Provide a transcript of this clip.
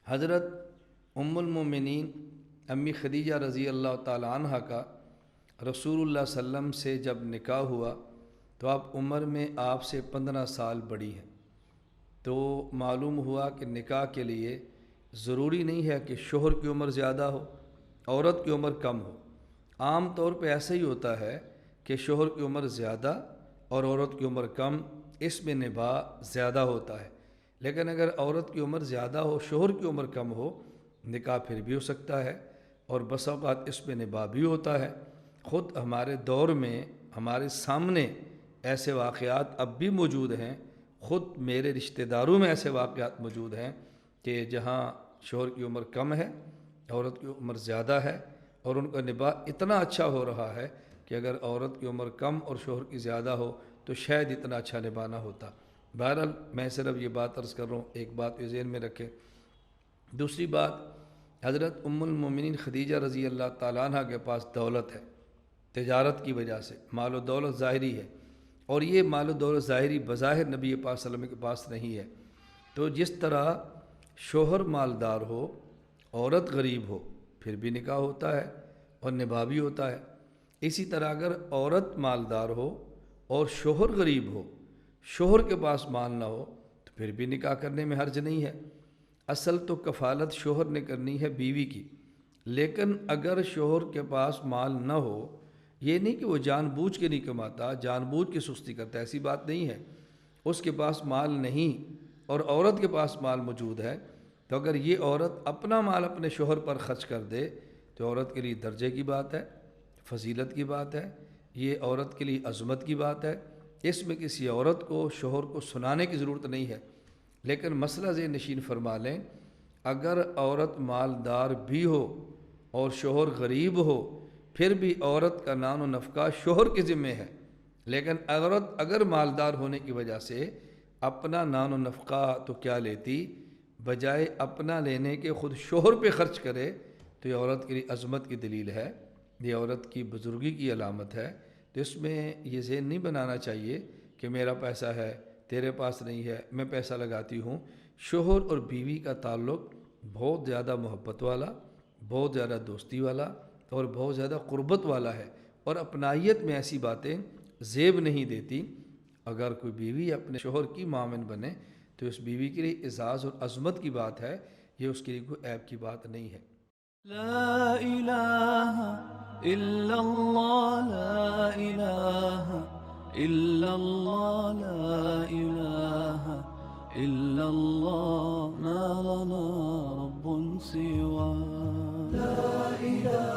حضرت ام المومنین امی خدیجہ رضی اللہ تعالی عنہ کا رسول اللہ صلی اللہ علیہ وسلم سے جب نکاح ہوا تو آپ عمر میں آپ سے 15 سال بڑی ہیں۔ تو معلوم ہوا کہ نکاح کے لیے ضروری نہیں ہے کہ شوہر کی عمر زیادہ ہو، عورت کی عمر کم ہو۔ عام طور پہ ایسا ہی ہوتا ہے کہ شوہر کی عمر زیادہ اور عورت کی عمر کم، اس میں نباہ زیادہ ہوتا ہے۔ لیکن اگر عورت کی عمر زیادہ ہو، شوہر کی عمر کم ہو، نکاح پھر بھی ہو سکتا ہے اور بسا اوقات اس میں نباہ بھی ہوتا ہے۔ خود ہمارے دور میں ہمارے سامنے ایسے واقعات اب بھی موجود ہیں، خود میرے رشتہ داروں میں ایسے واقعات موجود ہیں کہ جہاں شوہر کی عمر کم ہے، عورت کی عمر زیادہ ہے اور ان کا نباہ اتنا اچھا ہو رہا ہے کہ اگر عورت کی عمر کم اور شوہر کی زیادہ ہو تو شاید اتنا اچھا نباہ نہ ہوتا۔ بہرحال میں صرف یہ بات عرض کر رہا ہوں، ایک بات یہ ذہن میں رکھیں۔ دوسری بات، حضرت ام المومنین خدیجہ رضی اللہ تعالیٰ عنہ کے پاس دولت ہے، تجارت کی وجہ سے مال و دولت ظاہری ہے، اور یہ مال و دولت ظاہری بظاہر نبی پاک صلی اللہ علیہ وسلم کے پاس نہیں ہے۔ تو جس طرح شوہر مالدار ہو، عورت غریب ہو، پھر بھی نکاح ہوتا ہے اور نباہ بھی ہوتا ہے۔ اسی طرح اگر عورت مالدار ہو اور شوہر غریب ہو، شوہر کے پاس مال نہ ہو، تو پھر بھی نکاح کرنے میں حرج نہیں ہے۔ اصل تو کفالت شوہر نے کرنی ہے بیوی کی، لیکن اگر شوہر کے پاس مال نہ ہو، یہ نہیں کہ وہ جان بوجھ کے نہیں کماتا، جان بوجھ کے سستی کرتا، ایسی بات نہیں ہے۔ اس کے پاس مال نہیں اور عورت کے پاس مال موجود ہے، تو اگر یہ عورت اپنا مال اپنے شوہر پر خرچ کر دے تو عورت کے لیے درجے کی بات ہے، فضیلت کی بات ہے، یہ عورت کے لیے عظمت کی بات ہے۔ اس میں کسی عورت کو شوہر کو سنانے کی ضرورت نہیں ہے۔ لیکن مسئلہ ذہن نشین فرما لیں، اگر عورت مالدار بھی ہو اور شوہر غریب ہو، پھر بھی عورت کا نان و نفقہ شوہر کے ذمہ ہے۔ لیکن عورت اگر مالدار ہونے کی وجہ سے اپنا نان و نفقہ تو کیا لیتی، بجائے اپنا لینے کے خود شوہر پہ خرچ کرے، تو یہ عورت کے لیے عظمت کی دلیل ہے، یہ عورت کی بزرگی کی علامت ہے۔ تو اس میں یہ ذہن نہیں بنانا چاہیے کہ میرا پیسہ ہے، تیرے پاس نہیں ہے، میں پیسہ لگاتی ہوں۔ شوہر اور بیوی کا تعلق بہت زیادہ محبت والا، بہت زیادہ دوستی والا اور بہت زیادہ قربت والا ہے، اور اپنائیت میں ایسی باتیں زیب نہیں دیتی۔ اگر کوئی بیوی اپنے شوہر کی معاون بنے تو اس بیوی کے لیے اعزاز اور عظمت کی بات ہے، یہ اس کے لیے کوئی عیب کی بات نہیں ہے۔ لا إله إلا الله، لا إله إلا الله، لا إله إلا الله، ما لنا رب سواه، لا إله